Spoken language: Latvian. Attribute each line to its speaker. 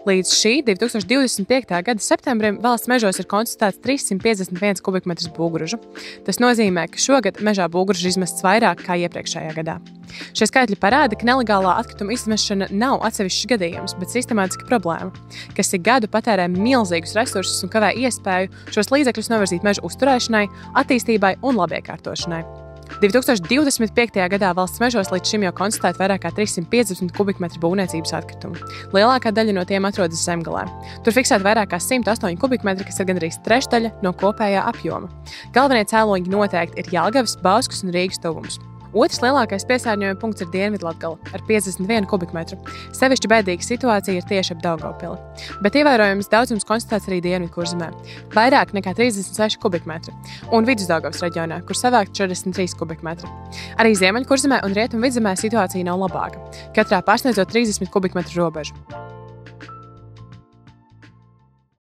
Speaker 1: Līdz šī 2025. gada septembrim valsts mežos ir konstatēts 351 kubikmetrs būvgraužu. Tas nozīmē, ka šogad mežā būvgraužu izmests vairāk kā iepriekšējā gadā. Šie skaitļi parāda, ka nelegālā atkrituma izmešana nav atsevišķs gadījums, bet sistemātiska problēma, kas ik gadu patērē milzīgus resursus un kavē iespēju šos līdzekļus novirzīt mežu uzturēšanai, attīstībai un labiekārtošanai. 2025. gadā valsts mežos līdz šim jau konstatēta vairāk kā 350 kubikmetru būvniecības atkritumu. Lielākā daļa no tiem atrodas zemgalē. Tur fiksēta vairāk kā 108 kubikmetri, kas ir gandrīz trešdaļa no kopējā apjoma. Galvenie cēloņi noteikti ir Jelgavas, Bauskas un Rīgas tuvums. Otrs lielākais piesārņojuma punkts ir Dienvidlatgale ar 51 kubikmetru. Sevišķi bēdīga situācija ir tieši ap Daugavpili. Bet ievērojams daudzums konstatēts arī Dienvidkurzemē – vairāk nekā 36 kubikmetri, un Vidusdaugavas reģionā, kur savākt 43 kubikmetri. Arī Ziemeļkurzemē un Rietumvidzemē situācija nav labāka, katrā pārsniedzot 30 kubikmetru robežu.